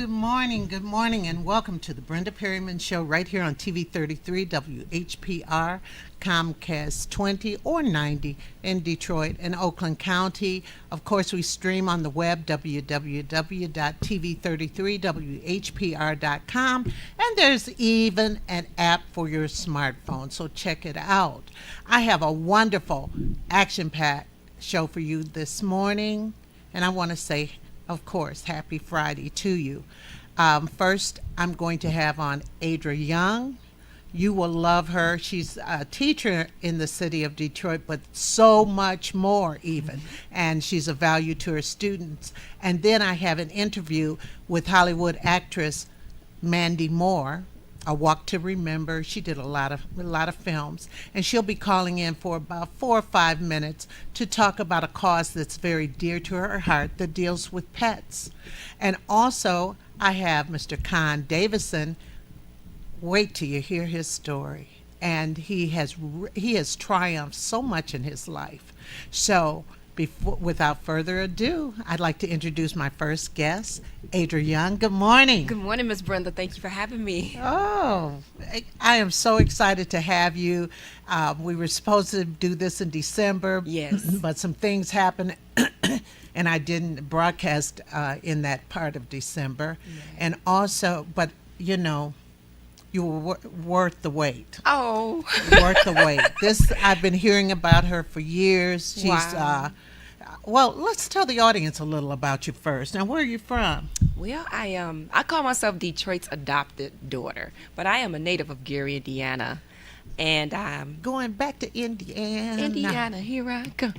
Good morning, and welcome to the Brenda Perryman Show right here on TV 33 WHPR, Comcast 20 or 90 in Detroit and Oakland County. Of course, we stream on the web, www.tv33whpr.com, and there's even an app for your smartphone, so check it out. I have a wonderful action-packed show for you this morning, and I want to say, of course, happy Friday to you. First, I'm going to have on Adra Young. You will love her. She's a teacher in the city of Detroit, but so much more even. And she's a value to her students. And then I have an interview with Hollywood actress Mandy Moore, A Walk to Remember. She did a lot of films, and she'll be calling in for about 4 or 5 minutes to talk about a cause that's very dear to her heart that deals with pets. And also, I have Mr. Con Davison. Wait till you hear his story, and he has triumphed so much in his life. So, without further ado, I'd like to introduce my first guest, Adra Young. Good morning. Good morning, Miss Brenda. Thank you for having me. Oh, I am so excited to have you. We were supposed to do this in December, Yes. but some things happened, and I didn't broadcast in that part of December. Yeah. And also, but you know, you were worth the wait. Oh. Worth the wait. I've been hearing about her for years. She's Wow. Well, let's tell the audience a little about you first. Now, where are you from? Well, I call myself Detroit's adopted daughter, but I am a native of Gary, Indiana, and Going back to Indiana. Indiana. Here I come.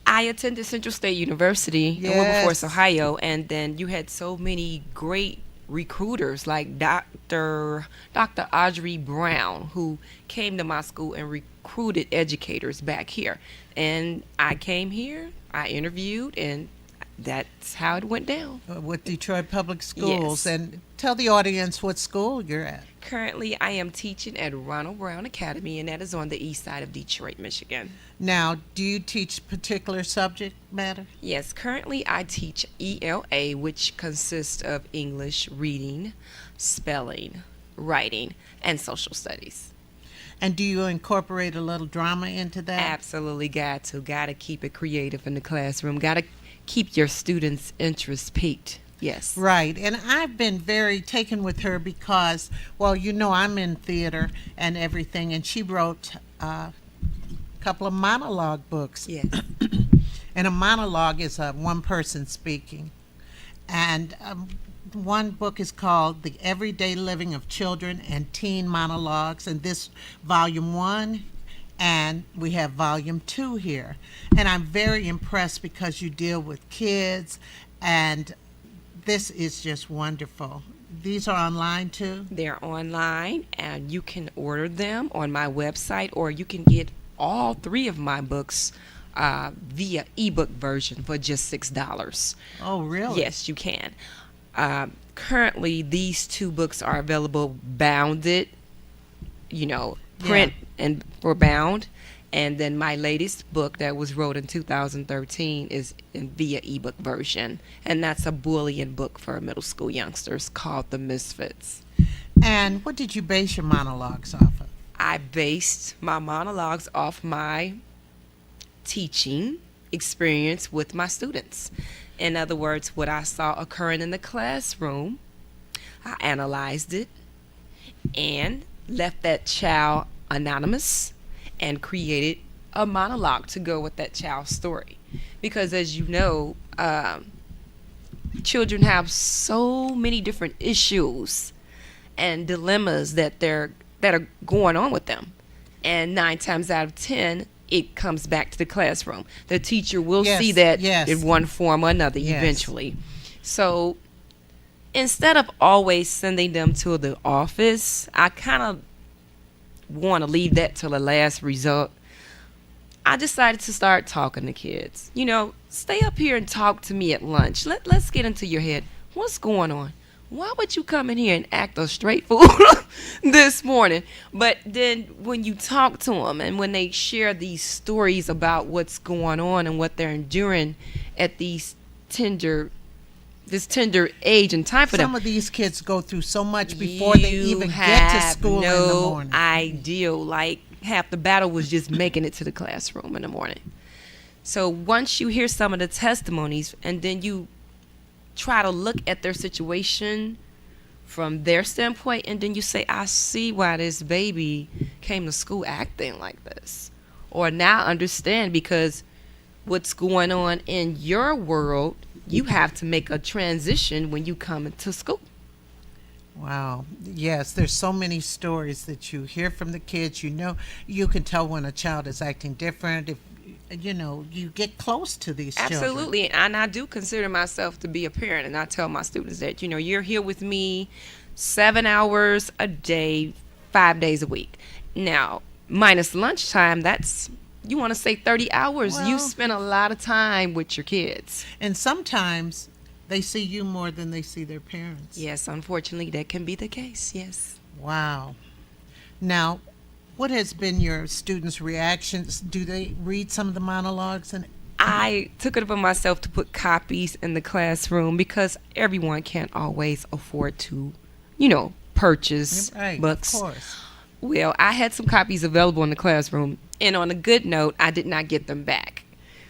I attended Central State University in Yes. Wilberforce, Ohio, and then you had so many great recruiters like Dr. Audrey Brown, who came to my school and recruited educators back here. And I came here, I interviewed, and that's how it went down. With Detroit Public Schools. Yes. And tell the audience what school you're at. Currently, I am teaching at Ronald Brown Academy, and that is on the east side of Detroit, Michigan. Now, do you teach particular subject matter? Yes, currently I teach ELA, which consists of English, reading, spelling, writing, and social studies. And do you incorporate a little drama into that? Absolutely got to keep it creative in the classroom. Got to keep your students' interest piqued. Yes. Right. And I've been very taken with her because, well, you know, I'm in theater and everything, and she wrote a couple of monologue books. Yes. And a monologue is one person speaking. And one book is called The Everyday Living of Children and Teen Monologues, and this volume 1, and we have volume 2 here. And I'm very impressed because you deal with kids, and this is just wonderful. These are online too? They're online, and you can order them on my website, or you can get all 3 of my books via ebook version for just $6. Oh, really? Yes, you can. Currently, these 2 books are available bounded, print and for bound. And then my latest book that was wrote in 2013 is in via ebook version. And that's a Boolean book for middle school youngsters called The Misfits. And what did you base your monologues off of? I based my monologues off my teaching experience with my students. In other words, what I saw occurring in the classroom, I analyzed it and left that child anonymous and created a monologue to go with that child's story. Because as you know, children have so many different issues and dilemmas that are going on with them. And 9 times out of 10, it comes back to the classroom. The teacher will see that in one form or another eventually. So instead of always sending them to the office, I kind of want to leave that till the last result. I decided to start talking to kids. Stay up here and talk to me at lunch. Let's get into your head. What's going on? Why would you come in here and act a straight fool this morning? But then when you talk to them and when they share these stories about what's going on and what they're enduring at these tender this tender age and time for them. Some of these kids go through so much before they even get to school in the morning. Ideal. Like half the battle was just making it to the classroom in the morning. So once you hear some of the testimonies and then you try to look at their situation from their standpoint, and then you say, I see why this baby came to school acting like this. Or now understand, because what's going on in your world, you have to make a transition when you come into school. Wow. Yes, there's so many stories that you hear from the kids. You know, you can tell when a child is acting different if you get close to these children. Absolutely. And I do consider myself to be a parent, and I tell my students that, you're here with me 7 hours a day, 5 days a week. Now, minus lunchtime, that's, you want to say 30 hours. Well, you spend a lot of time with your kids. And sometimes they see you more than they see their parents. Yes, unfortunately, that can be the case, yes. Wow. Now, what has been your students' reactions? Do they read some of the monologues? And I took it upon myself to put copies in the classroom because everyone can't always afford to, purchase books. Of course. Well, I had some copies available in the classroom, and on a good note, I did not get them back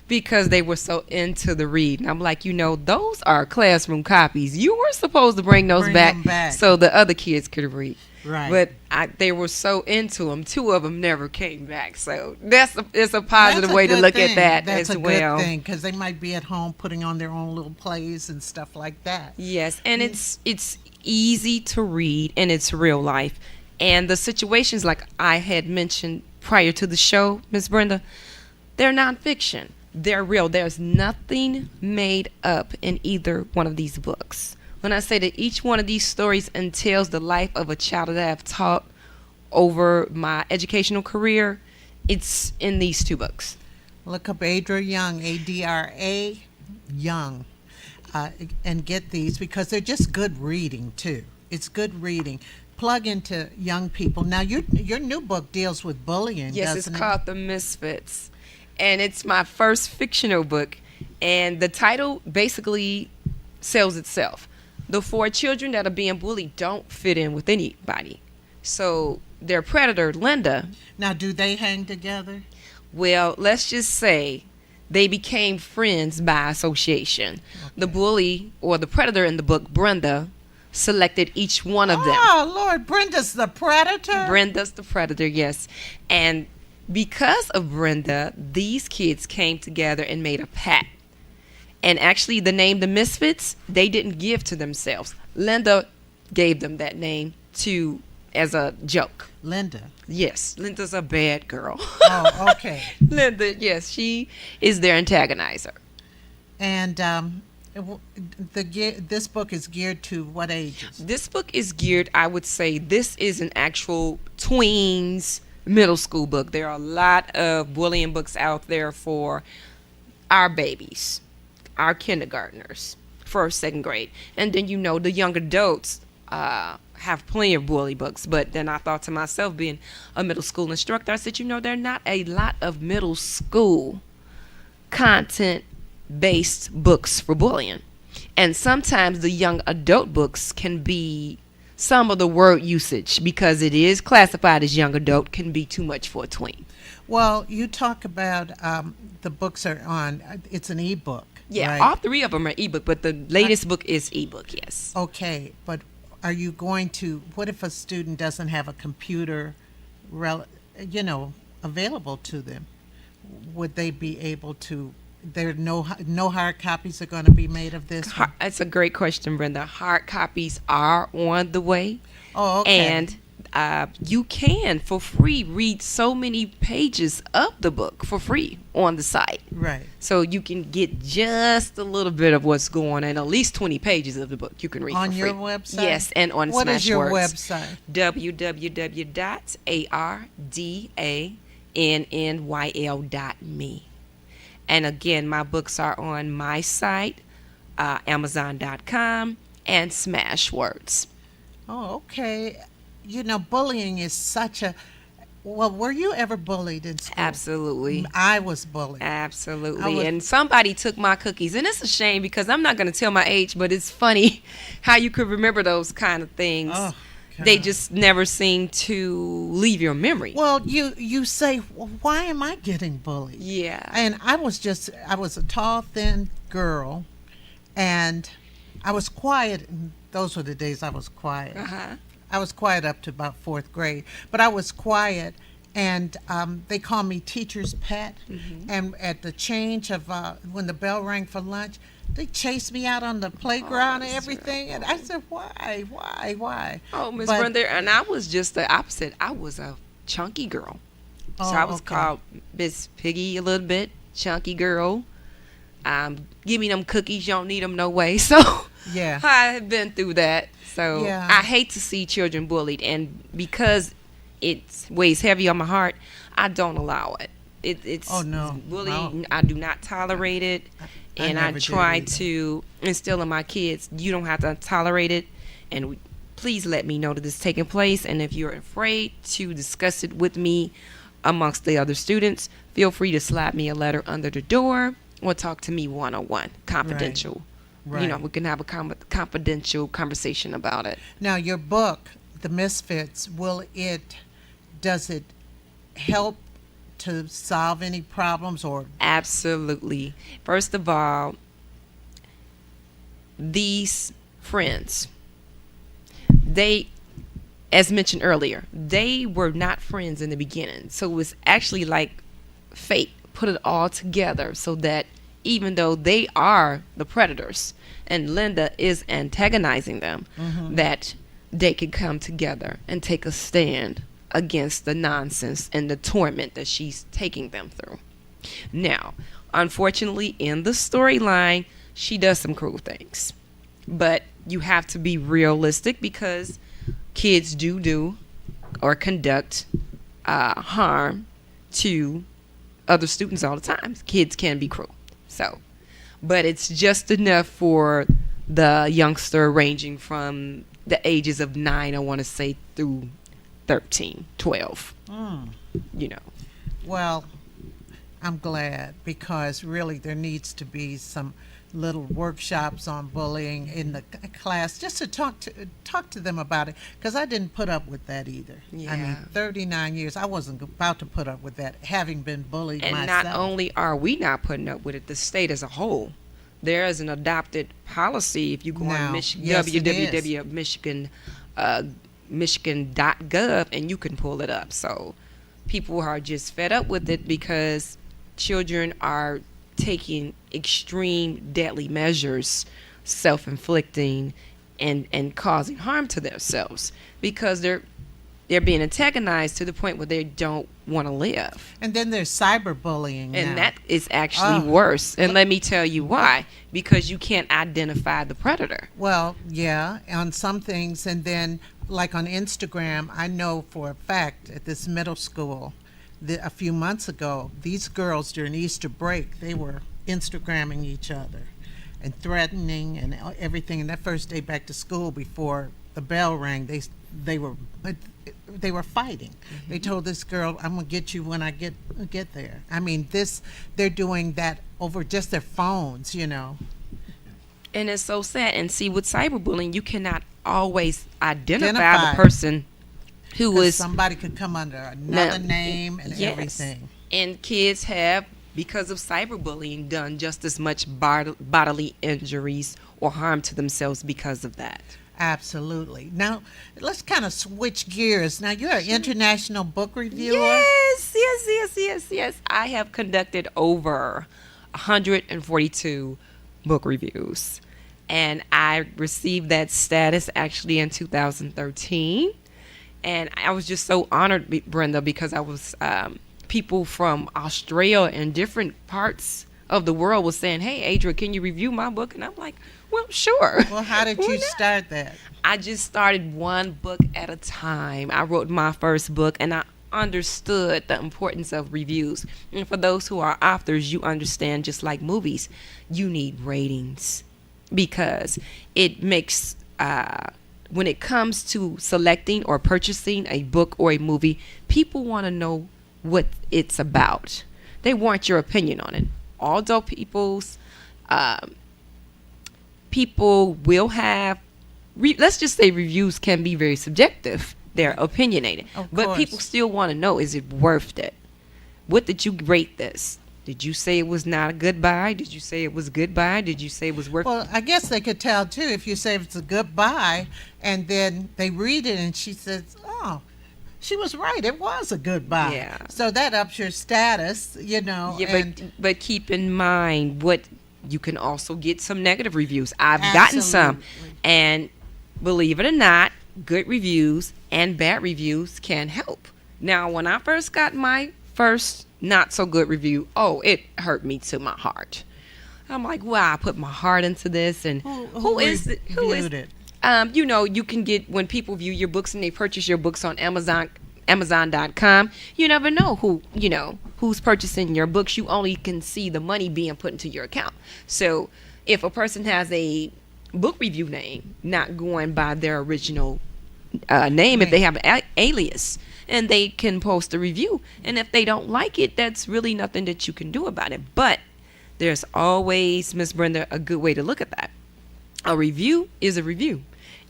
because they were so into the read. And I'm like, those are classroom copies. You were supposed to bring those back so the other kids could read. Right. But they were so into them. 2 of them never came back. So it's a positive way to look at that as well. That's a good thing, because they might be at home putting on their own little plays and stuff like that. Yes, and it's easy to read, and it's real life. And the situations like I had mentioned prior to the show, Miss Brenda, they're nonfiction. They're real. There's nothing made up in either one of these books. When I say that each one of these stories entails the life of a child that I've taught over my educational career, it's in these 2 books. Look up Adra Young, A-D-R-A, Young, and get these because they're just good reading, too. It's good reading. Plug into young people. Now, your new book deals with bullying, yes, doesn't it? It's called The Misfits, and it's my first fictional book, and the title basically sells itself. The 4 children that are being bullied don't fit in with anybody. So their predator, Linda. Now, do they hang together? Well, let's just say they became friends by association. Okay. The bully or the predator in the book, Brenda, selected each one of them. Oh, Lord, Brenda's the predator? Brenda's the predator, yes. And because of Brenda, these kids came together and made a pact. And actually, the name The Misfits, they didn't give to themselves. Linda gave them that name as a joke. Linda? Yes. Linda's a bad girl. Oh, okay. Linda, yes, she is their antagonizer. And this book is geared to what ages? This book is geared, I would say, this is an actual tweens middle school book. There are a lot of bullying books out there for our babies, our kindergartners, 1st, 2nd grade. And then, the young adults have plenty of bully books. But then I thought to myself, being a middle school instructor, I said, there are not a lot of middle school content-based books for bullying. And sometimes the young adult books can be, some of the word usage, because it is classified as young adult, can be too much for a tween. Well, you talk about the books are on, it's an ebook. Yeah, right? All 3 of them are ebook, but the latest book is ebook, yes. Okay, but are you going to, what if a student doesn't have a computer, available to them? Would they be able to, there no hard copies are going to be made of this? That's a great question, Brenda. Hard copies are on the way. Oh, okay. And you can, for free, read so many pages of the book for free on the site. Right. So you can get just a little bit of what's going on, at least 20 pages of the book you can read on for free. your website? Yes, and on What Smashwords. is your website? www.ardannyl.me. And again, my books are on my site, Amazon.com, and Smashwords. Oh, okay. Bullying is such Well, were you ever bullied in school? Absolutely. I was bullied. I Absolutely. was. And somebody took my cookies. And it's a shame because I'm not going to tell my age, but it's funny how you could remember those kind of things. Oh, They God. just never seem to leave your memory. Well, you say, well, why am I getting bullied? Yeah. And I was a tall, thin girl, and I was quiet. And those were the days I was quiet. Uh-huh. I was quiet up to about fourth grade, but I was quiet, and they called me teacher's pet. And at the change of when the bell rang for lunch, they chased me out on the playground and that's everything. And I said, why? Oh, Miss But- Brenda, and I was just the opposite. I was a chunky girl. So Oh, I was okay. called Miss Piggy a little bit, chunky girl. Give me them cookies, you don't need them no way. So Yeah. I have been through that. So Yeah. I hate to see children bullied, and because it weighs heavy on my heart, I don't allow it. It's Oh, no. bullying. No. I do not tolerate it, and I never did try either. to instill in my kids, you don't have to tolerate it, and please let me know that it's taking place. And if you're afraid to discuss it with me amongst the other students, feel free to slap me a letter under the door or talk to me one-on-one, confidential. Right. You know, we can have a confidential conversation about it. Now, your book, The Misfits, does it help to solve any problems or? Absolutely. First of all, these friends, they, as mentioned earlier, they were not friends in the beginning. So it was actually like fate put it all together so that even though they are the predators and Linda is antagonizing them, that they could come together and take a stand against the nonsense and the torment that she's taking them through. Now, unfortunately, in the storyline, she does some cruel things. But you have to be realistic because kids do or conduct harm to other students all the time. Kids can be cruel. So, but it's just enough for the youngster ranging from the ages of 9, I want to say, through 13, 12. You know. Well, I'm glad because really there needs to be some little workshops on bullying in the class just to talk to them about it because I didn't put up with that either. I mean, Yeah. 39 years, I wasn't about to put up with that having been bullied And myself. not only are we not putting up with it, the state as a whole. There is an adopted policy. If you go Now, on Michigan, yes, it is. www.michigan, Michigan.gov, and you can pull it up. So people are just fed up with it because children are taking extreme deadly measures, self-inflicting and causing harm to themselves because they're being antagonized to the point where they don't want to live. And then there's cyberbullying And now. that is actually Oh. worse. And let me tell you why. Because you can't identify the predator. Well, yeah, on some things. And then, like on Instagram, I know for a fact at this middle school, a few months ago, these girls during Easter break, they were Instagramming each other and threatening and everything. And that first day back to school before the bell rang, they were fighting. They told this girl, "I'm gonna get you when I get there." I mean, they're doing that over just their phones, you know. And it's so sad. And see, with cyberbullying, you cannot always identify Identify. the person who 'Cause is. somebody could come under another name and Yes. everything. And kids have, because of cyberbullying, done just as much bodily injuries or harm to themselves because of that. Absolutely. Now, let's kind of switch gears. Now, you're an international book reviewer. Yes. I have conducted over 142 book reviews. And I received that status actually in 2013. And I was just so honored, Brenda, because I was people from Australia and different parts of the world was saying, "Hey, Adra, can you review my book?" And I'm like, "Well, sure." Well, how did Why you not? start that? I just started one book at a time. I wrote my first book and I understood the importance of reviews. And for those who are authors, you understand just like movies, you need ratings because it makes when it comes to selecting or purchasing a book or a movie, people want to know what it's about. They want your opinion on it. Although people will have, let's just say reviews can be very subjective. They're opinionated. But people still want to know, is it worth it? What did you rate this? Did you say it was not a good buy? Did you say it was a good buy? Did you say it was worth it? Well, I guess they could tell too if you say it's a good buy and then they read it and she says, oh, she was right. It was a good buy. Yeah. So that ups your status, you know. Yeah, but keep in mind what you can also get some negative reviews. I've gotten some, and believe it or not, good reviews and bad reviews can help. Now, when I first got my first not so good review, it hurt me to my heart. I'm like, wow, I put my heart into this, and who is it? You know, you can get, when people view your books and they purchase your books on Amazon.com, you never know who's purchasing your books. You only can see the money being put into your account. So if a person has a book review name, not going by their original name, if they have an alias, and they can post a review, and if they don't like it, that's really nothing that you can do about it. But there's always, Miss Brenda, a good way to look at that. A review is a review.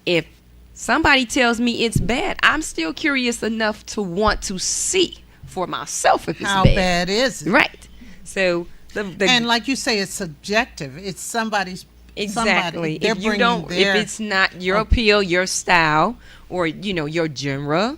If somebody tells me it's bad, I'm still curious enough to want to see for myself if it's how bad is it? Right. So and like you say, it's subjective. It's somebody's. Exactly. If it's not your appeal, your style, or your genre,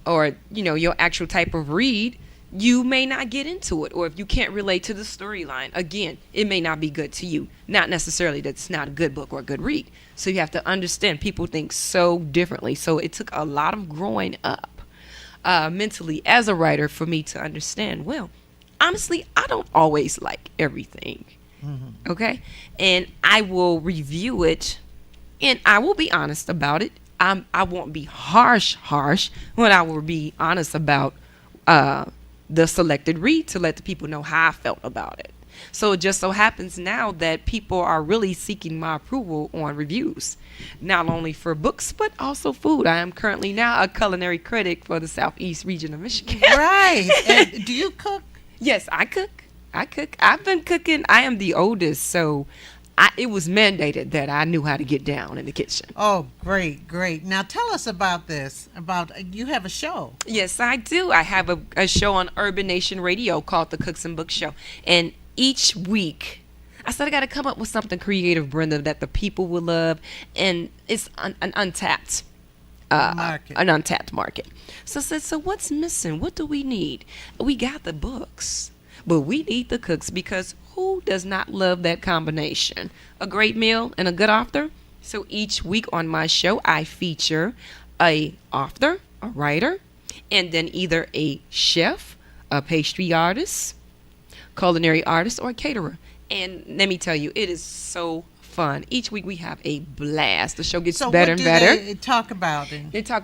or your actual type of read, you may not get into it. Or if you can't relate to the storyline, again, it may not be good to you. Not necessarily that it's not a good book or a good read. So you have to understand, people think so differently. So it took a lot of growing up mentally as a writer for me to understand, well, honestly, I don't always like everything. Mm-hmm. Okay? And I will review it, and I will be honest about it. I won't be harsh, when I will be honest about the selected read to let the people know how I felt about it. So it just so happens now that people are really seeking my approval on reviews, not only for books, but also food. I am currently now a culinary critic for the Southeast region of Michigan. Right. And do you cook? Yes, I cook. I've been cooking. I am the oldest, so it was mandated that I knew how to get down in the kitchen. Oh, great. Now tell us about this. You have a show. Yes, I do. I have a show on Urban Nation Radio called The Cooks and Books Show. And each week, I said I got to come up with something creative, Brenda, that the people will love. And it's an untapped market. An untapped market. So I said, so what's missing? What do we need? We got the books, but we need the cooks, because who does not love that combination? A great meal and a good author. So each week on my show, I feature a author, a writer, and then either a chef, a pastry artist, culinary artist, or a caterer. And let me tell you, it is so fun. Each week we have a blast. The show gets better and better. So what do they talk about?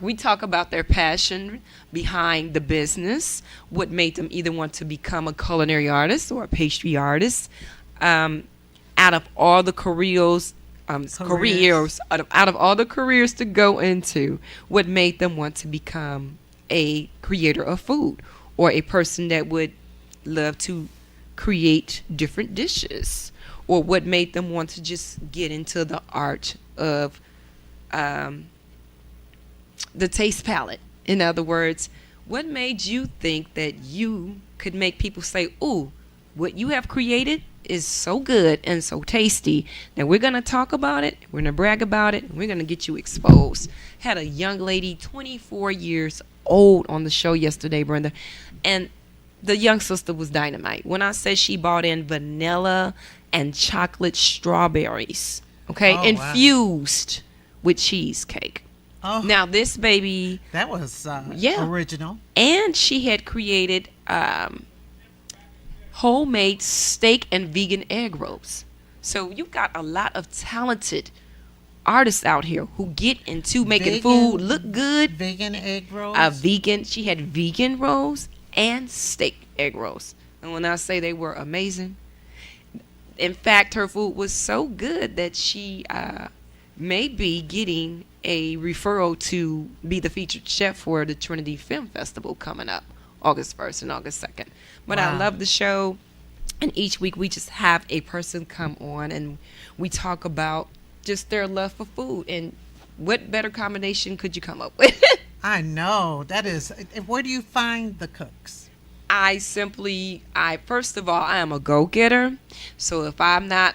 We talk about their passion behind the business, what made them either want to become a culinary artist or a pastry artist. Out of all the careers, out of all the careers to go into, what made them want to become a creator of food, or a person that would love to create different dishes, or what made them want to just get into the art of the taste palette. In other words, what made you think that you could make people say, ooh, what you have created is so good and so tasty that we're going to talk about it, we're going to brag about it, and we're going to get you exposed. Had a young lady, 24 years old, on the show yesterday, Brenda, and the young sister was dynamite. When I said she bought in vanilla and chocolate strawberries, infused with cheesecake. Oh, now this baby, that was original. And she had created homemade steak and vegan egg rolls. So you've got a lot of talented artists out here who get into making food look good. Vegan egg rolls. She had vegan rolls and steak egg rolls. And when I say they were amazing, in fact, her food was so good that she may be getting a referral to be the featured chef for the Trinity Film Festival coming up August 1st and August 2nd. But I Wow. love the show. And each week we just have a person come on and we talk about just their love for food. And what better combination could you come up with? I know. That is. Where do you find the cooks? I first of all, I am a go-getter. So if I'm not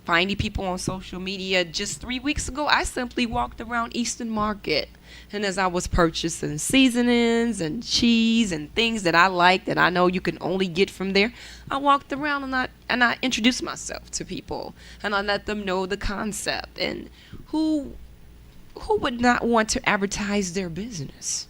finding people on social media, just 3 weeks ago, I simply walked around Eastern Market. And as I was purchasing seasonings and cheese and things that I like that I know you can only get from there, I walked around and I introduced myself to people and I let them know the concept and who would not want to advertise their business,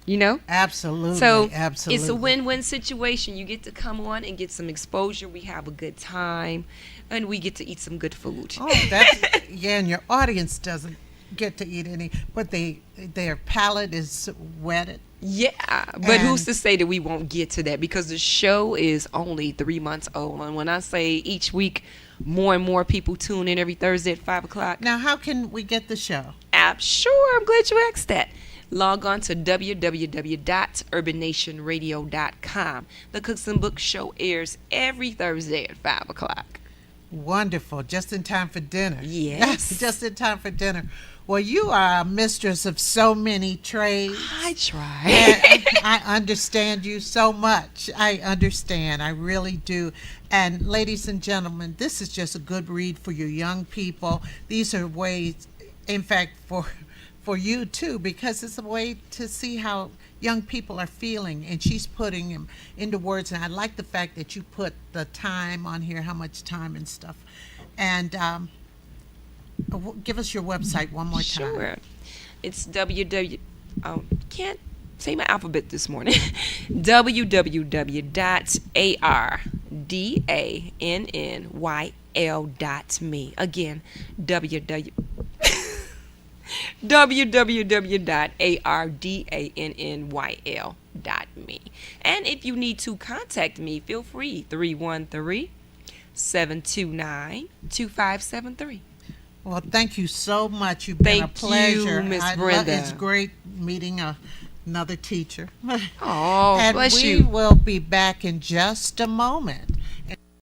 you know? Absolutely. So absolutely. it's a win-win situation. You get to come on and get some exposure. We have a good time, and we get to eat some good food. Oh, that's yeah. And your audience doesn't get to eat any, but their palate is whetted. Yeah, but who's And- to say that we won't get to that? Because the show is only 3 months old, and when I say each week, more and more people tune in every Thursday at 5 o'clock. Now, how can we get the show? Sure, I'm glad you asked that. Log on to www.urbannationradio.com. The Cooks and Books show airs every Thursday at 5 o'clock. Wonderful. Just in time for dinner. Yes. Just in time for dinner. Well, you are a mistress of so many trades. I try. And I understand you so much. I understand. I really do. And ladies and gentlemen, this is just a good read for your young people. These are ways, in fact, for you too, because it's a way to see how young people are feeling, and she's putting them into words. And I like the fact that you put the time on here, how much time and stuff. And give us your website one more time. Sure. It's can't say my alphabet this morning. www.ardannYL.me. Again, www.ardannYL.me. And if you need to contact me, feel free. 313-729-2573. Well, thank you so much. You've been a Thank pleasure. you, Miss Brenda. It's great meeting another teacher. Oh, And bless we you. will be back in just a moment.